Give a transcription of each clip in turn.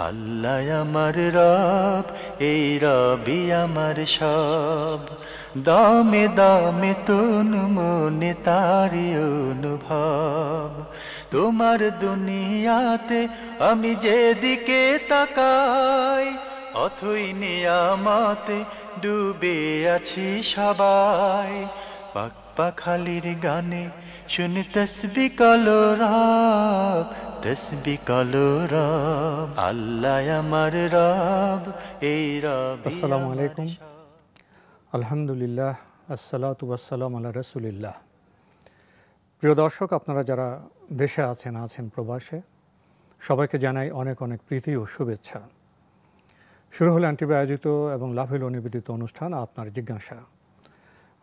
আল্লাহ আমার রব, এই রবি আমার সব। দামে দামে তন মনে তারি অনুভব। তোমার দুনিয়াতে আমি যেদিকে তাকাই, অথই নিয়ামতে ডুবে আছি সবাই। পাক পাখালির গানে শুনি তসবি কলো রব, তসবি কলো রব। আল্লাহ আমার রব, এই রবি আসসালামু আমার আলাইকুম। সব। আলহামদুলিল্লাহ, আসসালাতু ওয়াসসালাম আলা রাসূলিল্লাহ। প্রিয় দর্শক, আপনারা যারা দেশে আছেন প্রবাসে, সবাইকে জানাই অনেক অনেক প্রীতি ও শুভেচ্ছা। শুরু হলো অ্যান্টিভি আয়োজিত এবং লাভেল নিবেদিত অনুষ্ঠান আপনার জিজ্ঞাসা।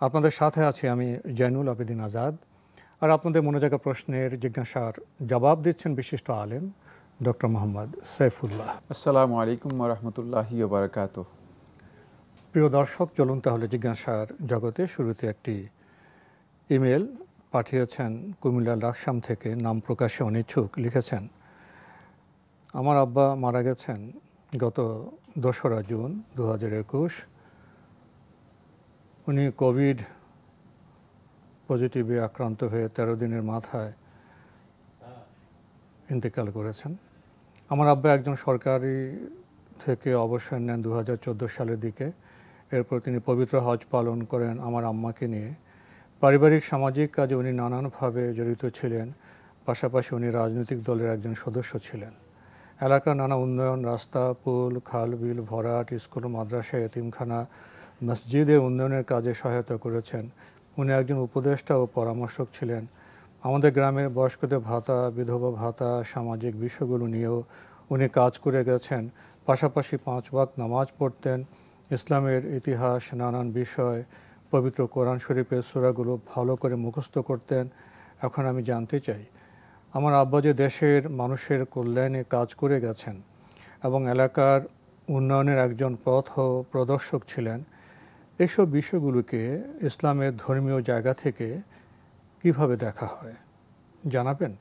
আপনাদের সাথে আছি আমি জয়নুল আবেদিন আজাদ, আর আপনাদের মনোজাগা প্রশ্নের জিজ্ঞাসার জবাব দিচ্ছেন বিশিষ্ট আলেম ডক্টর মোহাম্মদ সাইফুল্লাহ। আসসালামু আলাইকুম ওয়া রাহমাতুল্লাহি ওয়া বারাকাতুহু। প্রিয় দর্শক, চলুন তাহলে জিজ্ঞাসার জগতে শুরুতে একটি ইমেল পাঠিয়েছেন কুমিল্লার লাকসাম থেকে, নাম প্রকাশে অনিচ্ছুক। লিখেছেন, আমার আব্বা মারা গেছেন গত 2রা জুন 2021। উনি কোভিড পজিটিভে আক্রান্ত হয়ে 13 দিনের মাথায় ইন্তেকাল করেছেন। আমার আব্বা একজন সরকারি থেকে অবসর নেন 2014 সালের দিকে। এরপর তিনি পবিত্র হজ পালন করেন আমার আম্মাকে নিয়ে। পারিবারিক সামাজিক কাজে উনি নানানভাবে জড়িত ছিলেন। পাশাপাশি উনি রাজনৈতিক দলের একজন সদস্য ছিলেন। এলাকার নানা উন্নয়ন, রাস্তা, পুল, খাল, বিল, ভরাট, স্কুল, মাদ্রাসা, এতিমখানা, মসজিদের উন্নয়নের কাজে সহায়তা করেছেন। উনি একজন উপদেষ্টা ও পরামর্শক ছিলেন। আমাদের গ্রামের বয়স্কদের ভাতা, বিধবা ভাতা, সামাজিক বিষয়গুলো নিয়েও উনি কাজ করে গেছেন। পাশাপাশি 5 ওয়াক্ত নামাজ পড়তেন। ইসলামের ইতিহাস, নানান বিষয়, পবিত্র কোরআন শরীফের সূরাগুলো ভালো করে মুখস্থ করতেন। এখন আমি জানতে চাই, আমার আব্বা যে দেশের মানুষের কল্যাণে কাজ করে গেছেন এবং এলাকার উন্নয়নের একজন পথ প্রদর্শক ছিলেন, এইসব বিষয়গুলোকে ইসলামের ধর্মীয় জায়গা থেকে কিভাবে দেখা হয় জানাবেন।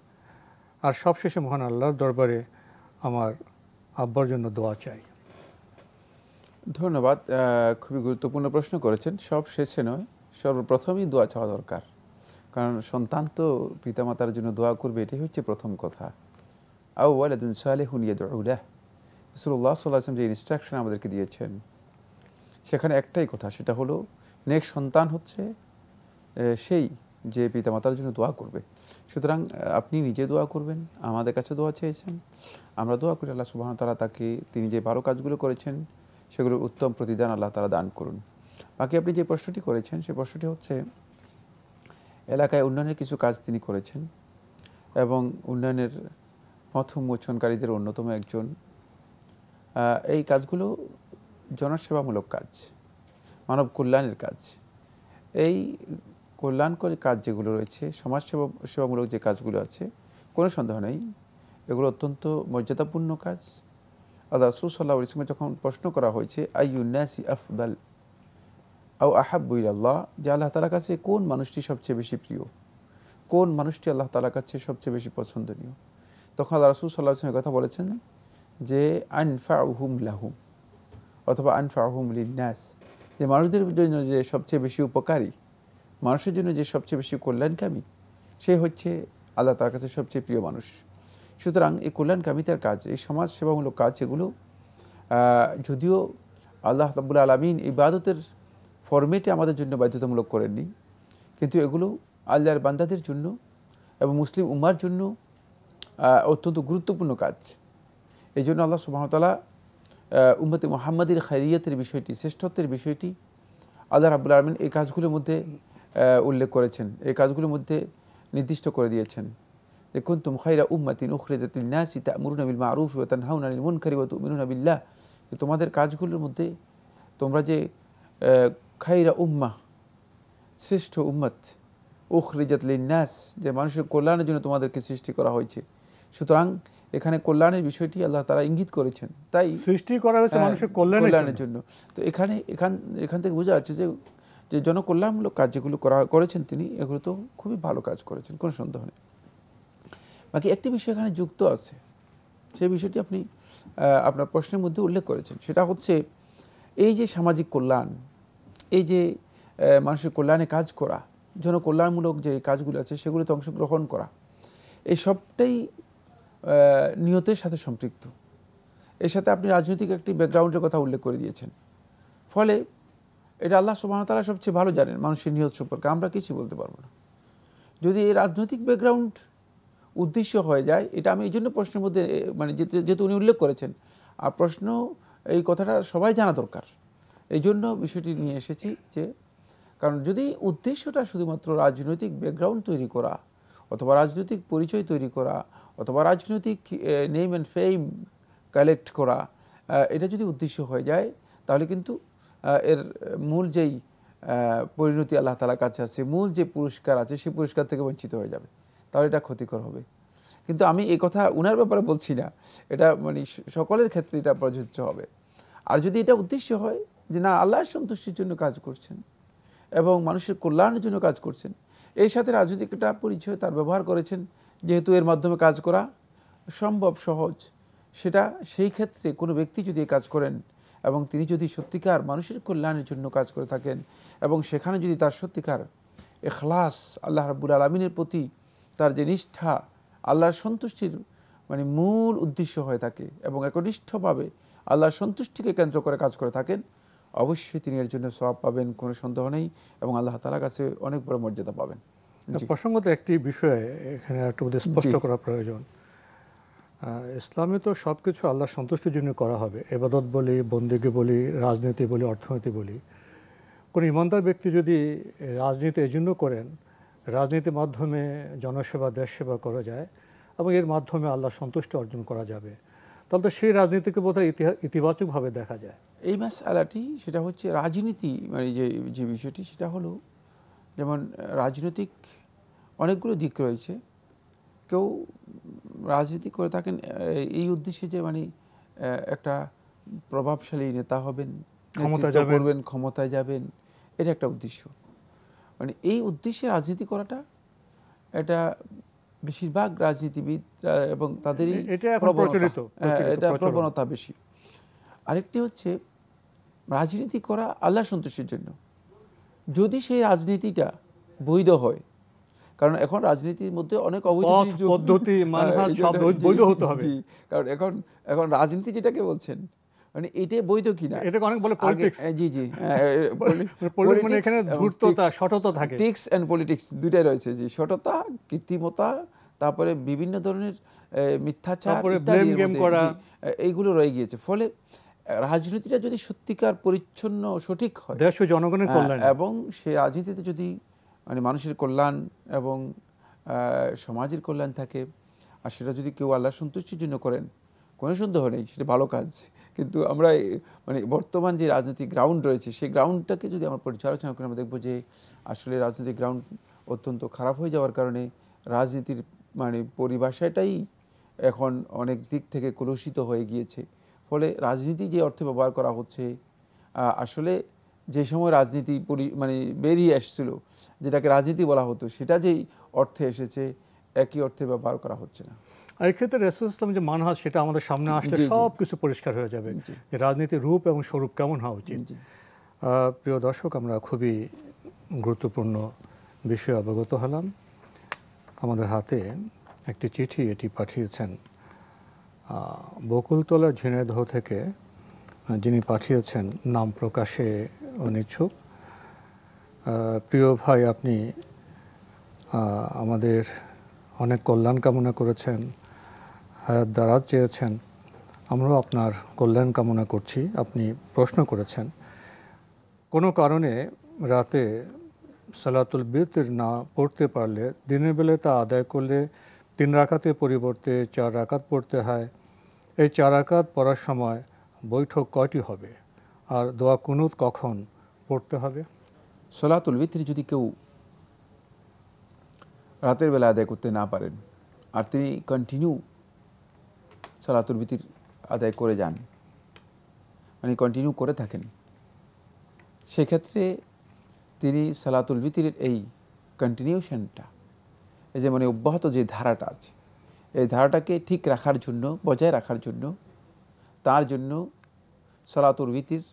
আর সবশেষে মহান আল্লাহর দরবারে আমার আব্বার জন্য দোয়া চাই। ধন্যবাদ। খুবই গুরুত্বপূর্ণ প্রশ্ন করেছেন। সব শেষে নয়, সর্বপ্রথমই দোয়া চাওয়া দরকার, কারণ সন্তান তো পিতামাতার জন্য দোয়া করবে, এটাই হচ্ছে প্রথম কথা। আও ওয়ালাদুন সালিহুন ইয়াদউ লাহ, রাসূলুল্লাহ সাল্লাল্লাহু আলাইহি ওয়াসাল্লাম যে ইনস্ট্রাকশন আমাদেরকে দিয়েছেন, সেখানে একটাই কথা, সেটা হলো নেক্সট সন্তান হচ্ছে সেই যে পিতামাতার জন্য দোয়া করবে। সুতরাং আপনি নিজে দোয়া করবেন, আমাদের কাছে দোয়া চেয়েছেন, আমরা দোয়া করি আল্লাহ সুবহানাহু ওয়া তাআলা তাকে, তিনি যে ভালো কাজগুলো করেছেন সেগুলোর উত্তম প্রতিদান আল্লাহ তাআলা দান করুন। বাকি আপনি যে প্রশ্নটি করেছেন, সেই প্রশ্নটি হচ্ছে এলাকায় উন্নয়নের কিছু কাজ তিনি করেছেন এবং উন্নয়নের পথ উন্মোচনকারীদের অন্যতম একজন। এই কাজগুলো জনসেবামূলক কাজ, মানব কল্যাণের কাজ। এই কল্যাণকরী কাজ যেগুলো রয়েছে, সেবামূলক যে কাজগুলো আছে, কোনো সন্দেহ নেই এগুলো অত্যন্ত মর্যাদাপূর্ণ কাজ। আল্লাহ রাসূল সাল্লাল্লাহু আলাইহি ওয়াসাল্লাম যখন প্রশ্ন করা হয়েছে আইয়ুন নাসি আফদাল আও আহাব্বু ইলাল্লাহ, যে আল্লাহ তাআলার কাছে কোন মানুষটি সবচেয়ে বেশি প্রিয়, কোন মানুষটি আল্লাহ তাআলার কাছে সবচেয়ে বেশি পছন্দনীয়, তখন আল্লাহ রাসূল সাল্লাল্লাহু আলাইহি ওয়াসাল্লাম কথা বলেছেন যে আনফাউহুম লাহুম, অথবা আনফাউহুম লিন্নাস, যে মানুষদের জন্য যে সবচেয়ে বেশি উপকারী, মানুষের জন্য যে সবচেয়ে বেশি কল্যাণকামী, সে হচ্ছে আল্লাহ তার কাছে সবচেয়ে প্রিয় মানুষ। সুতরাং এই কল্যাণকামিতার কাজ, এই সমাজ সেবামূলক কাজ, এগুলো যদিও আল্লাহ রাব্বুল আলামিন ইবাদতের ফরম্যাটে আমাদের জন্য বাধ্যতামূলক করেননি, কিন্তু এগুলো আল্লাহর বান্দাদের জন্য এবং মুসলিম উম্মার জন্য অত্যন্ত গুরুত্বপূর্ণ কাজ। এই জন্য আল্লাহ সুবহানাহু ওয়া তাআলা উম্মতে মুহাম্মাদির খায়রিয়াতের বিষয়টি, শ্রেষ্ঠত্বের বিষয়টি আল্লাহ রাব্বুল আলামিন এই কাজগুলোর মধ্যে উল্লেখ করেছেন, এই কাজগুলোর মধ্যে নির্দিষ্ট করে দিয়েছেন যে কুনতুম খায়রা উম্মাতিন উখরিজাত লিন-নাসি তা'মুরুনা বিল মা'রুফ ওয়া তানহাউনা আনিল মুনকারি ওয়া তু'মিনুনা বিল্লাহ, যে তোমাদের কাজগুলোর মধ্যে তোমরা যে খায়রা উম্মাহ, শ্রেষ্ঠ উম্মত, উখরিজাত লিন-নাস, যে মানুষের কল্যাণের জন্য তোমাদেরকে সৃষ্টি করা হয়েছে। সুতরাং এখানে কল্যাণের বিষয়টি আল্লাহ তাআলা ইঙ্গিত করেছেন, তাই সৃষ্টি করা হয়েছে মানুষের কল্যাণের জন্য। তো এখান থেকে বোঝা যাচ্ছে যে জনকল্যাণমূলক কাজ যেগুলো করেছেন তিনি, এগুলো তো খুবই ভালো কাজ করেছেন, কোনো সন্দেহ নেই। বাকি একটি বিষয় এখানে যুক্ত আছে, সেই বিষয়টি আপনি আপনার প্রশ্নের মধ্যে উল্লেখ করেছেন, সেটা হচ্ছে এই যে সামাজিক কল্যাণ, এই যে মানুষের কল্যাণে কাজ করা, জনকল্যাণমূলক যে কাজগুলো আছে সেগুলোতে অংশগ্রহণ করা, এই সবটাই নিয়তের সাথে সম্পৃক্ত। এর সাথে আপনি রাজনৈতিক একটি ব্যাকগ্রাউন্ডের কথা উল্লেখ করে দিয়েছেন। ফলে এটা আল্লাহ সুবহানাহু ওয়া তাআলা সবচেয়ে ভালো জানেন মানুষের নিয়ত সম্পর্কে, আমরা কিছু বলতে পারবো না। যদি এই রাজনৈতিক ব্যাকগ্রাউন্ড উদ্দেশ্য হয়ে যায়, এটা আমি এই জন্য প্রশ্নের মধ্যে মানে যেহেতু উনি উল্লেখ করেছেন, আর প্রশ্ন এই কথাটা সবাই জানা দরকার, এই জন্য বিষয়টি নিয়ে এসেছি। যে কারণ যদি উদ্দেশ্যটা শুধুমাত্র রাজনৈতিক ব্যাকগ্রাউন্ড তৈরি করা, অথবা রাজনৈতিক পরিচয় তৈরি করা, অথবা রাজনৈতিক নেম অ্যান্ড ফেম কালেক্ট করা, এটা যদি উদ্দেশ্য হয়ে যায়, তাহলে কিন্তু এর মূল যেই পরিণতি আল্লাহ তাআলার কাছে আছে, মূল যে পুরস্কার আছে, সেই পুরস্কার থেকে বঞ্চিত হয়ে যাবে, তাহলে এটা ক্ষতিকর হবে। কিন্তু আমি এই কথা উনার ব্যাপারে বলছি না, এটা মানে সকলের ক্ষেত্রে এটা প্রযোজ্য হবে। আর যদি এটা উদ্দেশ্য হয় যে না, আল্লাহর সন্তুষ্টির জন্য কাজ করছেন এবং মানুষের কল্যাণের জন্য কাজ করছেন, এর সাথে রাজনৈতিক একটা পরিচয় তার ব্যবহার করেছেন, যেহেতু এর মাধ্যমে কাজ করা সম্ভব, সহজ, সেটা সেই ক্ষেত্রে কোনো ব্যক্তি যদি কাজ করেন এবং তিনি যদি সত্যিকার মানুষের কল্যাণের জন্য কাজ করে থাকেন এবং সেখানে যদি তার সত্যিকার ইখলাস, আল্লাহ রাব্বুল আলামিনের প্রতি তার যে নিষ্ঠা, আল্লাহর সন্তুষ্টির মানে মূল উদ্দেশ্য হয়ে থাকে এবং একনিষ্ঠভাবে আল্লাহর সন্তুষ্টিকে কেন্দ্র করে কাজ করে থাকেন, অবশ্যই তিনি এর জন্য সওয়াব পাবেন, কোনো সন্দেহ নেই, এবং আল্লাহ তাআলার কাছে অনেক বড় মর্যাদা পাবেন। প্রসঙ্গত একটি বিষয় এখানে একটু স্পষ্ট করা প্রয়োজন। ইসলামে তো সব কিছু আল্লাহর সন্তুষ্টির জন্য করা হবে, ইবাদত বলি, বন্দেগী বলি, রাজনীতি বলি, অর্থনীতি বলি। কোনো ইমানদার ব্যক্তি যদি রাজনীতি এই জন্য করেন, রাজনীতির মাধ্যমে জনসেবা, দেশ সেবা করা যায় এবং এর মাধ্যমে আল্লাহর সন্তুষ্টি অর্জন করা যাবে, তাহলে তো সেই রাজনীতিকে বোধহয় ইতিবাচকভাবে দেখা যায়। এই মাসআলাটি সেটা হচ্ছে রাজনীতি, মানে যে বিষয়টি, সেটা হলো যেমন রাজনৈতিক অনেকগুলো দিক রয়েছে। কেউ রাজনীতি করে থাকেন এই উদ্দেশ্যে যে মানে একটা প্রভাবশালী নেতা হবেন, নেতৃত্ব করবেন, ক্ষমতায় যাবেন, এটা একটা উদ্দেশ্য। মানে এই উদ্দেশ্যে রাজনীতি করাটা, এটা বেশিরভাগ রাজনীতিবিদ এবং তাদেরই এটা প্রবণতা বেশি। আরেকটি হচ্ছে রাজনীতি করা আল্লাহর সন্তুষ্টির জন্য, যদি সেই রাজনীতিটা বৈধ হয়। কারণ এখন রাজনীতির মধ্যে অনেক অবৈধ পদ্ধতি, মানহাজ সব বৈধ হতে হবে। কারণ এখন রাজনীতি যেটাকে বলছেন, মানে এটা বৈধ কিনা, এটাকে অনেক বলে পলিটিক্স। জি জি, মানে এখানে ধূর্ততা, সততা থাকে। টিক্স এন্ড পলিটিক্স দুইটাই রয়েছে, জি, সততা, কৃত্রিমতা, তারপরে বিভিন্ন ধরনের মিথ্যাচার, ব্লেম গেম করা, এইগুলো রয়ে গিয়েছে। ফলে রাজনীতিটা যদি সত্যিকার পরিচ্ছন্ন, সঠিক হয়, দেশ ও জনগণের কল্যাণ, এবং সেই রাজনীতিতে যদি মানে মানুষের কল্যাণ এবং সমাজের কল্যাণ থাকে, আর সেটা যদি কেউ আল্লাহর সন্তুষ্টির জন্য করেন, কোনো সন্দেহ নেই সেটা ভালো কাজ। কিন্তু আমরা মানে বর্তমান যে রাজনৈতিক গ্রাউন্ড রয়েছে, সেই গ্রাউন্ডটাকে যদি আমরা পর্যালোচনা করি, আমরা দেখবো যে আসলে রাজনৈতিক গ্রাউন্ড অত্যন্ত খারাপ হয়ে যাওয়ার কারণে রাজনীতির মানে পরিভাষাটাই এখন অনেক দিক থেকে কলুষিত হয়ে গিয়েছে। ফলে রাজনীতি যে অর্থে ব্যবহার করা হচ্ছে, আসলে যে সময় রাজনীতি মানে বেরিয়ে আসছিল, যেটাকে রাজনীতি বলা হতো, সেটা যেই অর্থে এসেছে, একই অর্থে ব্যবহার করা হচ্ছে না। আর এক্ষেত্রে রাসূল ইসলাম যে মানহাজ, সেটা আমাদের সামনে আসলে সব কিছু পরিষ্কার হয়ে যাবে, যে রাজনীতির রূপ এবং স্বরূপ কেমন হওয়া উচিত। প্রিয় দর্শক, আমরা খুবই গুরুত্বপূর্ণ বিষয়ে অবগত হলাম। আমাদের হাতে একটি চিঠি, এটি পাঠিয়েছেন বকুলতলা, ঝিনাইদহ থেকে। যিনি পাঠিয়েছেন নাম প্রকাশে অনিচ্ছুক। প্রিয় ভাই, আপনি আমাদের অনেক কল্যাণ কামনা করেছেন, হায়াত দারাজ চেয়েছেন, আমরাও আপনার কল্যাণ কামনা করছি। আপনি প্রশ্ন করেছেন, কোনো কারণে রাতে সালাতুল বিতর না পড়তে পারলে দিনের বেলায় তা আদায় করলে 3 রাকাতের পরিবর্তে 4 রাকাত পড়তে হয়। এই 4 রাকাত পড়ার সময় বৈঠক কয়টি হবে, আর দোয়া কুনুত কখন পড়তে হবে? সালাতুল বিতর যদি কেউ রাতের বেলা আদায় করতে না পারেন, আর তিনি কন্টিনিউ সালাতুল বিতর আদায় করে যান, মানে কন্টিনিউ করে থাকেন, সেক্ষেত্রে তিনি সালাতুল বিতরের এই কন্টিনিউশনটা, এই যে মানে অব্যাহত যে ধারাটা আছে, এই ধারাটাকে ঠিক রাখার জন্য, বজায় রাখার জন্য তার জন্য সলাতুল বিতির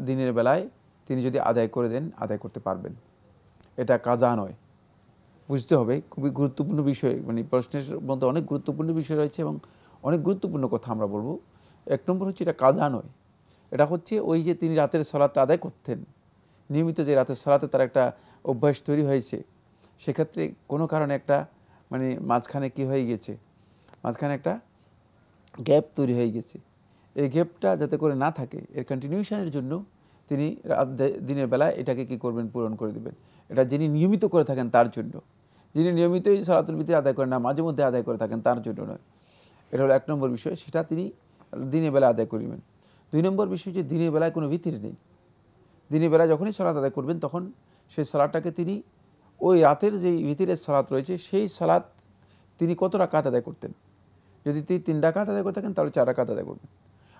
দিনের বেলায় তিনি যদি আদায় করে দেন, আদায় করতে পারবেন। এটা কাজা নয়, বুঝতে হবে। খুবই গুরুত্বপূর্ণ বিষয়, মানে প্রশ্নের মধ্যে অনেক গুরুত্বপূর্ণ বিষয় রয়েছে এবং অনেক গুরুত্বপূর্ণ কথা আমরা বলবো। এক নম্বর হচ্ছে এটা কাজা নয়, এটা হচ্ছে ওই যে তিনি রাতের সালাতটা আদায় করতেন, নিয়মিত যে রাতের সালাতে তার একটা অভ্যাস তৈরি হয়েছে, সেক্ষেত্রে কোনো কারণে একটা মানে মাঝখানে কি হয়ে গেছে, মাঝখানে একটা গ্যাপ তৈরি হয়ে গেছে। এই গ্যাপটা যাতে করে না থাকে, এর কন্টিনিউশনের জন্য তিনি দিনের বেলায় এটাকে কি করবেন, পূরণ করে দেবেন। এটা যিনি নিয়মিত করে থাকেন তার জন্য, যিনি নিয়মিতই সালাতুল বিতির আদায় করেন না, মাঝে মধ্যে আদায় করে থাকেন তার জন্য নয়। এটা হলো এক নম্বর বিষয়, সেটা তিনি দিনের বেলা আদায় করিবেন। দুই নম্বর বিষয় যে দিনের বেলায় কোনো ভিতির নেই। দিনের বেলায় যখনই সালাত আদায় করবেন তখন সেই সালাতটাকে তিনি ওই রাতের যেই ভিতিরের সালাত রয়েছে সেই সালাত তিনি কত রাকাত আদায় করতেন। যদি তিনি 3 রাকাত আদায় করে থাকেন তাহলে 4 রাকাত আদায় করবেন,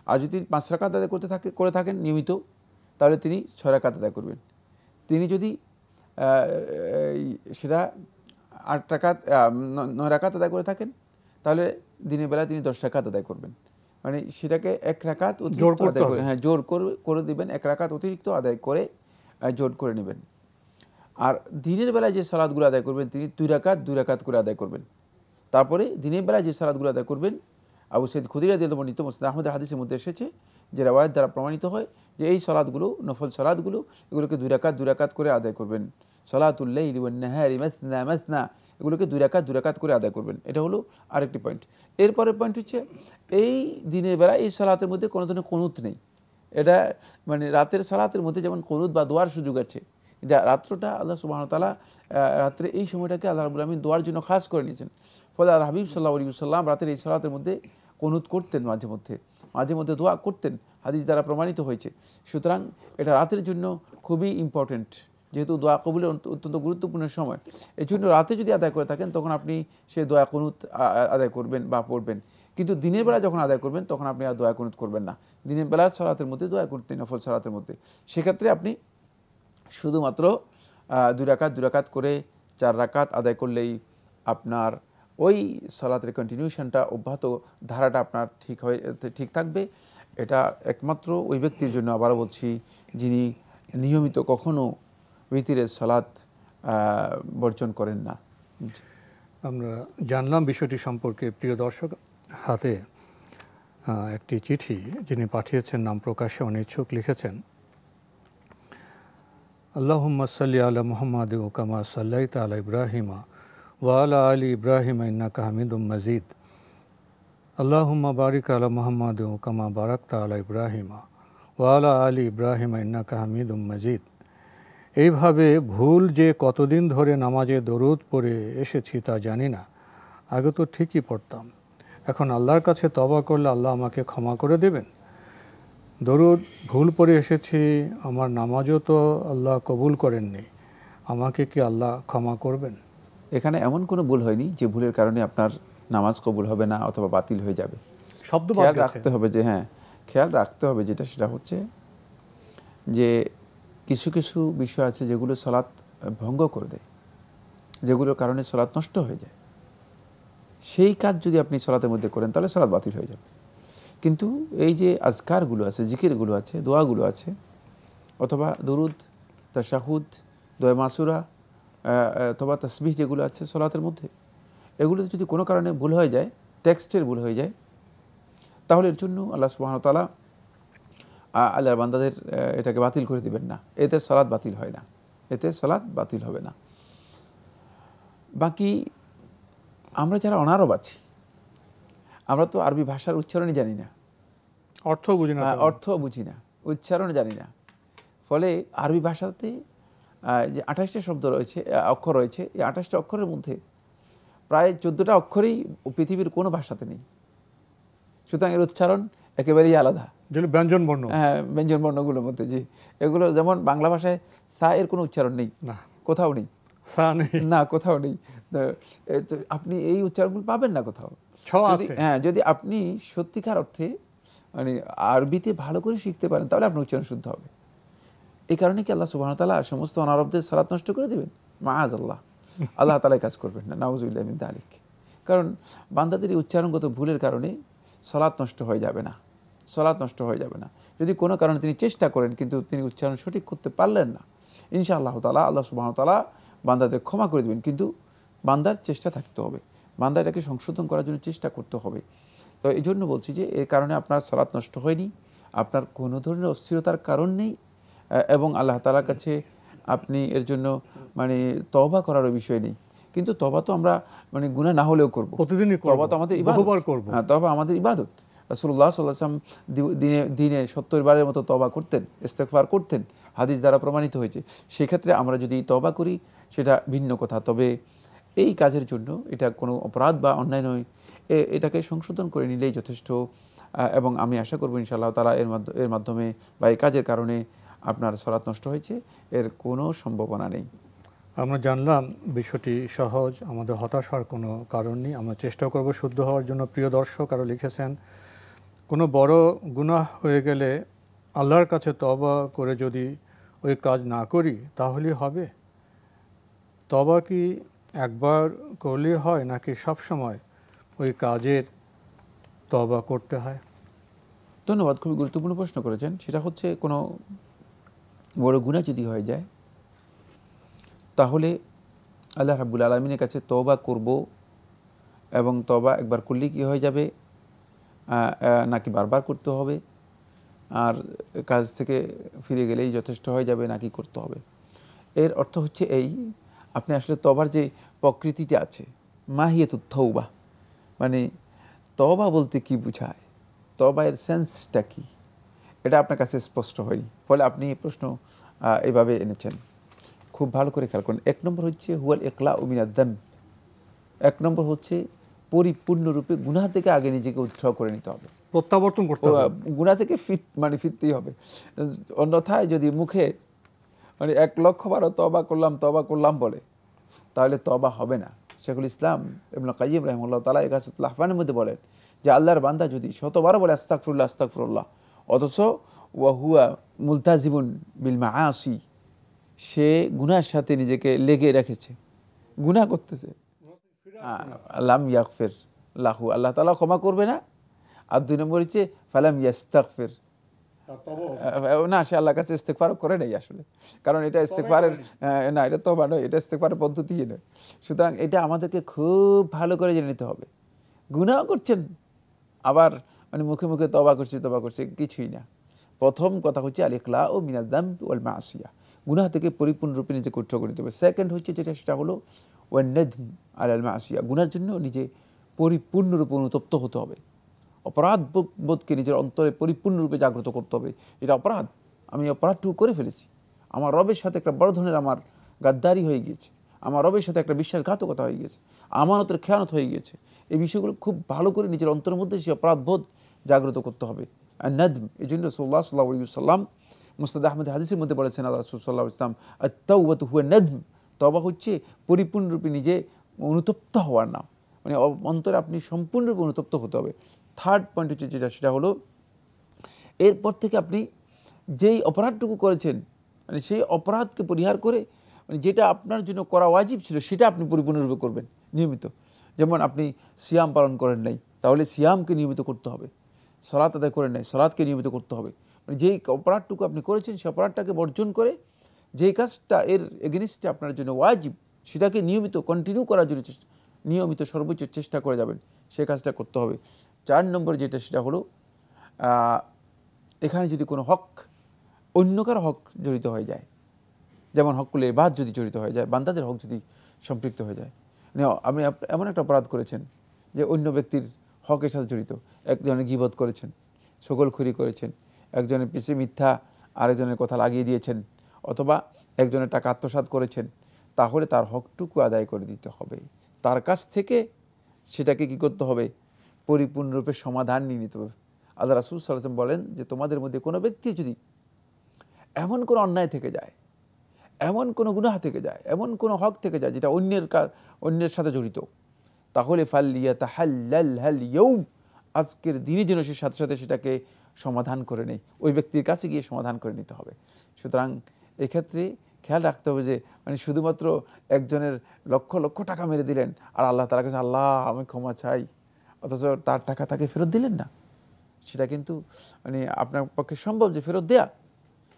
আর যদি 5 রাকাত আদায় করে থাকেন নিয়মিত, তাহলে তিনি 6 রাকাত আদায় করবেন। তিনি যদি সেটা 8 রাকাত 9 রাকাত আদায় করে থাকেন, তাহলে দিনের বেলায় তিনি 10 রাকাত আদায় করবেন। মানে সেটাকে 1 রাকাত অতিরিক্ত আদায় করে, হ্যাঁ জোর করে দিবেন, 1 রাকাত অতিরিক্ত আদায় করে জোর করে নেবেন। আর দিনের বেলায় যে সালাতগুলো আদায় করবেন তিনি 2 রাকাত করে আদায় করবেন। তারপরে দিনের বেলায় যে সালাতগুলো আদায় করবেন, আবু সাঈদ খুদরি রাদিয়াল্লাহু আনহু বর্ণিত মুসনাদ আহমদের হাদিসের মধ্যে এসেছে যে রাওয়ায়াত দ্বারা প্রমাণিত হয় যে এই সালাতগুলো, নফল সালাতগুলো, এগুলোকে 2 রাকাত করে আদায় করবেন। সালাতুল লাইলি ওয়ান নাহারি মাসনা মাসনা, এগুলোকে 2 রাকাত করে আদায় করবেন। এটা হলো আরেকটি পয়েন্ট। এরপরের পয়েন্ট হচ্ছে এই দিনের বেলা এই সালাতের মধ্যে কোনো ধরনের কুনুত নেই। এটা মানে রাতের সালাতের মধ্যে যেমন কুনুত বা দোয়ার সুযোগ আছে, যা রাত্রটা আল্লাহ সুবহানাহু ওয়া তাআলা রাত্রে এই সময়টাকে আল্লাহ রাব্বুল আলামিন দোয়ার জন্য খাস করে নিয়েছেন। ফলে আল্লাহ হাবিব সাল্লাল্লাহু আলাইহি ওয়াসাল্লাম রাতের এই সালাতের মধ্যে কুনুত করতেন, মাঝে মধ্যে দোয়া করতেন, হাদিস দ্বারা প্রমাণিত হয়েছে। সুতরাং এটা রাতের জন্য খুবই ইম্পর্টেন্ট, যেহেতু দোয়া কবুলের অত্যন্ত গুরুত্বপূর্ণ সময়। এই জন্য রাতে যদি আদায় করে থাকেন তখন আপনি সে দোয়া কুনুত আদায় করবেন বা পড়বেন। কিন্তু দিনের বেলা যখন আদায় করবেন তখন আপনি আর দোয়া কুনুত করবেন না। দিনের বেলা সালাতের মধ্যে দোয়া করতেন, নফল সালাতের মধ্যে, সেক্ষেত্রে আপনি শুধুমাত্র 2 রাকাত করে 4 রাকাত আদায় করলেই আপনার ওই সালাতের কন্টিনিউশনটা, অব্যাহত ধারাটা আপনার ঠিক থাকবে। এটা একমাত্র ওই ব্যক্তির জন্য, আবারও বলছি, যিনি নিয়মিত কখনো বিতিরের সালাত বর্জন করেন না। আমরা জানলাম বিষয়টি সম্পর্কে। প্রিয় দর্শক, হাতে একটি চিঠি যিনি পাঠিয়েছেন, নাম প্রকাশে অনিচ্ছুক, লিখেছেন, আল্লাহুম্মা সাল্লি আলা মুহাম্মাদ ওয়া কামা সাল্লাইতা আলা ইব্রাহিমা ওয়া আলা আলি ইব্রাহিমা ইন্নাকা হামিদুম মাজিদ। আল্লাহুম্মা বারিক আলা মুহাম্মাদ ওয়া কামা বারাকতা আলা ইব্রাহিমা ওয়া আলা আলি ইব্রাহিমা ইন্নাকা হামিদুম মাজিদ। এইভাবে ভুল যে কতদিন ধরে নামাজে দরুদ পড়ে এসেছি তা জানি না। আগে তো ঠিকই পড়তাম, এখন আল্লাহর কাছে তওবা করলে আল্লাহ আমাকে ক্ষমা করে দেবেন। দরুদ ভুল পড়ে এসেছি, আমার নামাজও তো আল্লাহ কবুল করেননি, আমাকে কি আল্লাহ ক্ষমা করবেন? এখানে এমন কোনো ভুল হয়নি যে ভুলের কারণে আপনার নামাজ কবুল হবে না অথবা বাতিল হয়ে যাবে। খেয়াল রাখতে হবে যে, খেয়াল রাখতে হবে সেটা হচ্ছে যে কিছু বিষয় আছে যেগুলো সালাত ভঙ্গ করে দেয়, যেগুলোর কারণে সালাত নষ্ট হয়ে যায়। সেই কাজ যদি আপনি সালাতের মধ্যে করেন তাহলে সালাত বাতিল হয়ে যাবে। কিন্তু এই যে আজকারগুলো আছে, জিকিরগুলো আছে, দোয়াগুলো আছে, অথবা দুরুদ, তাশাহুদ, দোয়া মাসুরা অথবা তাসবিহ যেগুলো আছে সালাতের মধ্যে, এগুলোতে যদি কোনো কারণে ভুল হয়ে যায়, টেক্সটের ভুল হয়ে যায়, তাহলে এর জন্য আল্লাহ সুবহানাহু ওয়া তাআলা আল্লাহর বান্দাদের এটাকে বাতিল করে দিবেন না। এতে সালাত বাতিল হয় না, এতে সালাত বাতিল হবে না। বাকি আমরা যারা অনারব আছি, আমরা তো আরবি ভাষার উচ্চারণই জানি না, অর্থ বুঝি না, উচ্চারণ জানি না। ফলে আরবি ভাষাতে যে 28টা শব্দ রয়েছে, অক্ষর রয়েছে, এই 28টা অক্ষরের মধ্যে প্রায় 14টা অক্ষরই পৃথিবীর কোনো ভাষাতে নেই। সুতরাং এর উচ্চারণ একেবারেই আলাদা, ব্যঞ্জন বর্ণ, ব্যঞ্জন বর্ণগুলোর মধ্যে। যে এগুলো যেমন বাংলা ভাষায় সা এর কোনো উচ্চারণ নেই, কোথাও নেই, কোথাও নেই। আপনি এই উচ্চারণগুলো পাবেন না কোথাও। যদি আপনি সত্যিকার অর্থে মানে আরবিতে ভালো করে শিখতে পারেন তাহলে আপনার উচ্চারণ শুদ্ধ হবে। এই কারণে কি আল্লাহ সুবহানাহু ওয়া তাআলা সমস্ত অনারবদের সালাত নষ্ট করে দেবেন? মাআযাল্লাহ, আল্লাহ তাআলা কাজ করবেন না, নাউযুবিল্লাহি মিন যালিক। কারণ বান্দাদের এই উচ্চারণগত ভুলের কারণে সালাত নষ্ট হয়ে যাবে না, সালাত নষ্ট হয়ে যাবে না। যদি কোনো কারণে তিনি চেষ্টা করেন কিন্তু তিনি উচ্চারণ সঠিক করতে পারলেন না, ইনশাআল্লাহ তাআলা আল্লাহ সুবহানাহু ওয়া তাআলা বান্দাদের ক্ষমা করে দেবেন, কিন্তু বান্দার চেষ্টা থাকতে হবে, বান্দা এটাকে সংশোধন করার জন্য চেষ্টা করতে হবে। তো এই জন্য বলছি যে এর কারণে আপনার সালাত নষ্ট হয়নি, আপনার কোনো ধরনের অস্থিরতার কারণ নেই, এবং আল্লাহ তাআলার কাছে আপনি এর জন্য মানে তওবা করারও বিষয় নেই। কিন্তু তওবা তো আমরা মানে গুনাহ না হলেও করব, প্রতিদিনই করব, তওবা তো আমাদের ইবাদত, বহুবার করব। হ্যাঁ তওবা আমাদের ইবাদত। রাসূলুল্লাহ সাল্লাল্লাহু আলাইহি ওয়াসাল্লাম দিনে 70 বারের মতো তওবা করতেন, ইস্তেগফার করতেন, হাদিস দ্বারা প্রমাণিত হয়েছে। সেক্ষেত্রে আমরা যদি তওবা করি সেটা ভিন্ন কথা, তবে এই কাজের জন্য এটা কোনো অপরাধ বা অন্যায় নয়, এটাকে সংশোধন করে নিলেই যথেষ্ট। এবং আমি আশা করব ইনশাআল্লাহ তাআলা এর মাধ্যমে বা এই কাজের কারণে আপনার সালাত নষ্ট হয়েছে এর কোনো সম্ভাবনা নেই। আমরা জানলাম বিষয়টি সহজ, আমাদের হতাশ হওয়ার কোনো কারণ নেই, আমরা চেষ্টা করব শুদ্ধ হওয়ার জন্য। প্রিয় দর্শক, আরও লিখেছেন, কোনো বড় গুনাহ হয়ে গেলে আল্লাহর কাছে তওবা করে যদি ওই কাজ না করি তাহলে হবে? তওবা কি একবার করলে হয় নাকি সব সময় ওই কাজের তওবা করতে হয়? ধন্যবাদ, খুবই গুরুত্বপূর্ণ প্রশ্ন করেছেন। সেটা হচ্ছে কোনো বড় গুনাহ যদি হয়ে যায় তাহলে আল্লাহ রাব্বুল আলামিনের কাছে তওবা করব, এবং তওবা একবার করলেই কি হয়ে যাবে, নাকি বারবার করতে হবে, আর কাজ থেকে ফিরে গেলেই যথেষ্ট হয়ে যাবে নাকি করতে হবে? এর অর্থ হচ্ছে এই, আপনি আসলে তওবার যে প্রকৃতিটা আছে, মাহিয়াতুত তওবা, মানে তওবা বলতে কি বোঝায়, তওবা এর সেন্সটা কি, এটা আপনার কাছে স্পষ্ট হয়নি, ফলে আপনি এই প্রশ্ন এইভাবে এনেছেন। খুব ভালো করে খেয়াল করুন। এক নম্বর হচ্ছে হুয়াল ইকলাউ মিনাদ যামব, এক নম্বর হচ্ছে পরিপূর্ণরূপে গুনাহ থেকে আগে নিজেকে উদ্ধার করে নিতে হবে, প্রত্যাবর্তন করতে হবে, গুনাহ থেকে ফিরতেই হবে। অন্যথায় যদি মুখে মানে 1,00,000 বার তওবা করলাম বলে, তাহলে তওবা হবে না। শেখুল ইসলাম ইবনে কাইয়িম রাহিমাহুল্লাহ তাআলা ইগাসাতুল আহফানের মধ্যে বলেন যে আল্লাহর বান্দা যদি শতবার বলে আস্তাগফিরুল্লাহ আস্তাগফিরুল্লাহ, অথচ ওয়া হুয়া মুলতাজিমুন বিল মাআসি, সে গুনাহের সাথে নিজেকে লেগে রেখেছে, গুনাহ করতেছে, লাম ইয়াগফির লাহু, আল্লাহ তাআলা ক্ষমা করবে না। আর 2 নম্বর হচ্ছে ফালাম ইয়াস্তাগফির, না সে আল্লাহর কাছে ইস্তেগফার করে নাই আসলে, কারণ এটা ইস্তেগফারের না, এটা তওবা নয়, এটা ইস্তেগফারের পদ্ধতি নয়। সুতরাং এটা আমাদেরকে খুব ভালো করে জেনে নিতে হবে। গুনাহ করছেন আবার মানে মুখে মুখে তওবা করছি, কিছুই না। প্রথম কথা হচ্ছে আল ইকলাউ মিনাজ যামব ওয়াল মাসিয়া, গুনাহ থেকে পরিপূর্ণরূপে নিজেকে উদ্ধার করে নিতে হবে। সেকেন্ড হচ্ছে সেটা হলো ওয়ান নাদম আলাল মাসিয়া, গুনার জন্য নিজে পরিপূর্ণরূপে অনুতপ্ত হতে হবে, অপরাধ বোধকে নিজের অন্তরে পরিপূর্ণরূপে জাগ্রত করতে হবে। এটা অপরাধ, আমি অপরাধটুকু করে ফেলেছি, আমার রবের সাথে একটা বড় ধরনের আমার গাদ্দারি হয়ে গিয়েছে, আমার রবের সাথে একটা বিশ্বাসঘাতকতা হয়ে গিয়েছে, আমানতের খেয়ানত হয়ে গিয়েছে। এই বিষয়গুলো খুব ভালো করে নিজের অন্তরের মধ্যে সে অপরাধ বোধ জাগ্রত করতে হবে, আর নাদম। এই জন্য রাসূলুল্লাহ সাল্লাল্লাহু আলাইহি ওয়াসাল্লাম মুসনাদ আহমদ হাদিসের মধ্যে বলেছেন আল্লাহ রাসূল সাল্লাল্লাহু আলাইহি ওয়াসাল্লাম, আত-তাওবাতু হুয়া নাদম, তওবা হচ্ছে পরিপূর্ণরূপে নিজে অনুতপ্ত হওয়ার নাম, মানে অন্তরে আপনি সম্পূর্ণরূপে অনুতপ্ত হতে হবে। থার্ড পয়েন্ট হচ্ছে সেটা হলো এরপর থেকে আপনি যেই অপরাধটুকু করেছেন মানে সেই অপরাধকে পরিহার করে মানে যেটা আপনার জন্য করা ওয়াজিব ছিল সেটা আপনি পরিপূর্ণরূপে করবেন নিয়মিত। যেমন আপনি সিয়াম পালন করেন নাই, তাহলে সিয়ামকে নিয়মিত করতে হবে। সালাত আদায় করেন নাই, সালাতকে নিয়মিত করতে হবে। মানে যেই অপরাধটুকু আপনি করেছেন সেই অপরাধটাকে বর্জন করে যেই কাজটা এর এগেনিস্টে আপনার জন্য ওয়াজিব সেটাকে নিয়মিত কন্টিনিউ করার জন্য নিয়মিত সর্বোচ্চ চেষ্টা করে যাবেন, সে কাজটা করতে হবে। 4 নম্বর সেটা হলো এখানে যদি কোনো হক অন্য কারো হক জড়িত হয়ে যায়, যেমন হকুল ইবাদ যদি জড়িত হয়ে যায়, বান্দাদের হক যদি সম্পৃক্ত হয়ে যায়, আমি এমন একটা অপরাধ করেছেন যে অন্য ব্যক্তির হকের সাথে জড়িত, একজনের গীবত করেছেন, ছগলখুরি করেছেন, একজনের পিছে মিথ্যা আরেকজনের কথা লাগিয়ে দিয়েছেন, অথবা একজনের টাকা আত্মসাৎ করেছেন, তাহলে তার হকটুকু আদায় করে দিতে হবে। তার কাছ থেকে সেটাকে কি করতে হবে, পরিপূর্ণরূপে সমাধান নিয়ে নিতে হবে। আল্লাহ রাসূল সাল্লাল্লাহু আলাইহি ওয়াসাল্লাম বলেন যে তোমাদের মধ্যে কোনো ব্যক্তি যদি এমন কোনো অন্যায় থেকে যায়, এমন কোনো গুনাহ থেকে যায়, এমন কোনো হক থেকে যায় যেটা অন্যের সাথে জড়িত, তাহলে ফালইয়াতাহাল্লাল ইয়াউম, আজকের দিনে যেন সে সাথে সাথে সেটাকে সমাধান করে নেয়, ওই ব্যক্তির কাছে গিয়ে সমাধান করে নিতে হবে। সুতরাং এক্ষেত্রে খেয়াল রাখতে হবে যে মানে শুধুমাত্র একজনের লক্ষ লক্ষ টাকা মেরে দিলেন আর আল্লাহ তাআলার কাছে আল্লাহ আমি ক্ষমা চাই, অথচ তার টাকা তাকে ফেরত দিলেন না, সেটা কিন্তু মানে আপনার পক্ষে সম্ভব যে ফেরত দেয়া।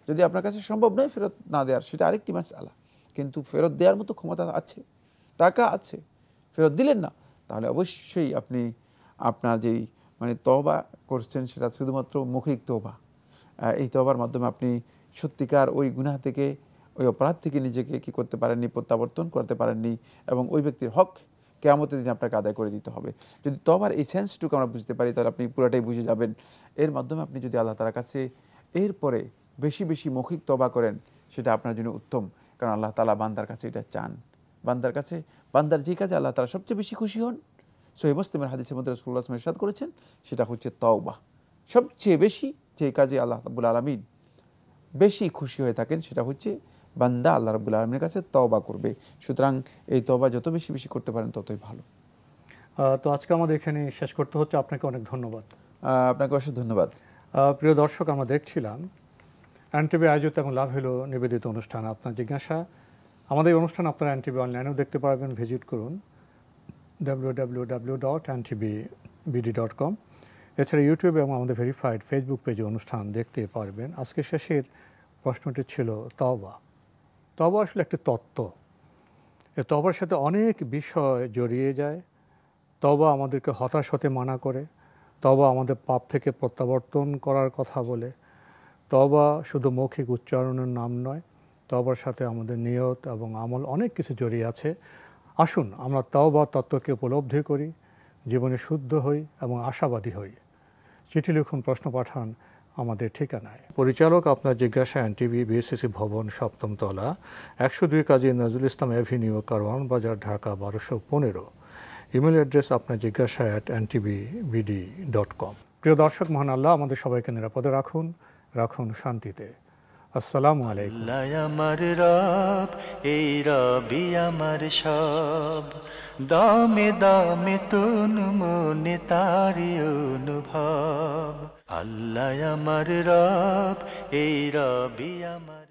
যদি আপনার কাছে সম্ভব নয় ফেরত না দেওয়ার, সেটা আরেকটি মাসআলা, কিন্তু ফেরত দেওয়ার মতো ক্ষমতা আছে, টাকা আছে, ফেরত দিলেন না, তাহলে অবশ্যই আপনি আপনার যেই মানে তওবা করছেন সেটা শুধুমাত্র মৌখিক তওবা। এই তওবার মাধ্যমে আপনি সত্যিকার ওই গুনাহ থেকে, ওই অপরাধ থেকে নিজেকে কি করতে পারেননি, প্রত্যাবর্তন করতে পারেননি, এবং ওই ব্যক্তির হক কিয়ামতের দিন আপনাকে আদায় করে দিতে হবে। যদি তওবার এই সেন্সটুকু আমরা বুঝতে পারি, তাহলে আপনি পুরাটাই বুঝে যাবেন। এর মাধ্যমে আপনি যদি আল্লাহ তাআলার কাছে এরপরে বেশি বেশি মৌখিক তওবা করেন, সেটা আপনার জন্য উত্তম। কারণ আল্লাহ তাআলা বান্দার কাছে এটা চান। বান্দার কাছে, বান্দার যে কাজে আল্লাহ তাআলা সবচেয়ে বেশি খুশি হন, সহিহ মুসলিমের হাদিসের মধ্যে রাসূলুল্লাহ সাল্লাল্লাহু আলাইহি ওয়াসাল্লাম ইরশাদ করেছেন, সেটা হচ্ছে তওবা। সবচেয়ে বেশি যে কাজে আল্লাহ রাব্বুল আলামিন বেশি খুশি হয়ে থাকেন, সেটা হচ্ছে বান্দা আল্লাহ রাব্বুল আলামিনের কাছে তওবা করবে। সুতরাং এই তওবা যত বেশি বেশি করতে পারেন ততই ভালো। তো আজকে আমাদের এখানে শেষ করতে হচ্ছে। আপনাকে অনেক ধন্যবাদ। আপনাকে অশেষ ধন্যবাদ। প্রিয় দর্শক, আমরা দেখছিলাম এনটিভি আয়োজিত এবং লাভ হলো নিবেদিত অনুষ্ঠান আপনার জিজ্ঞাসা। আমাদের এই অনুষ্ঠান আপনারা এনটিভি অনলাইনেও দেখতে পারবেন। ভিজিট করুন www.ntvbd.com। এছাড়া ইউটিউবে এবং আমাদের ভেরিফাইড ফেসবুক পেজে অনুষ্ঠান দেখতে পারবেন। আজকে শেষের প্রশ্নটি ছিল তওবা। তওবা আসলে একটি তত্ত্ব। এই তওবার সাথে অনেক বিষয় জড়িয়ে যায়। তওবা আমাদেরকে হতাশ হতে মানা করে, তওবা আমাদের পাপ থেকে প্রত্যাবর্তন করার কথা বলে। তওবা শুধু মৌখিক উচ্চারণের নাম নয়, তওবার সাথে আমাদের নিয়ত এবং আমল অনেক কিছু জড়িয়ে আছে। আসুন আমরা তওবা তত্ত্বকে উপলব্ধি করি, জীবনে শুদ্ধ হই এবং আশাবাদী হই। চিঠি লিখুন, প্রশ্ন পাঠান আমাদের ঠিকানায়। পরিচালক আপনার জিজ্ঞাসা, এনটিভি, বিএসসিসি ভবন, 7ম তলা, 102 কাজী নজরুল ইসলাম অ্যাভিনিউ, কারওয়ান বাজার, ঢাকা 1215। ইমেল অ্যাড্রেস আপনার জিজ্ঞাসা @ntvbd.com। প্রিয় দর্শক, মহান আল্লাহ আমাদের সবাইকে নিরাপদে রাখুন, রাখুন শান্তিতে। আসসালামু আলাইকুম। আল্লাহ আমার রব, এই রবি আমার সব, দামে দামে তুন মনে তারি অনুভব। আল্লাহ আমার রব, এই রবি আমার